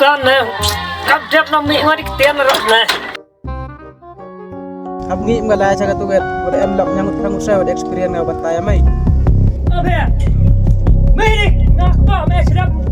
kan kadep na mi ngari tian rot na अब ngi mala cha tu get bode em lok nyang thang sa bode experience nga bataya mai abe me ni na pa me sirap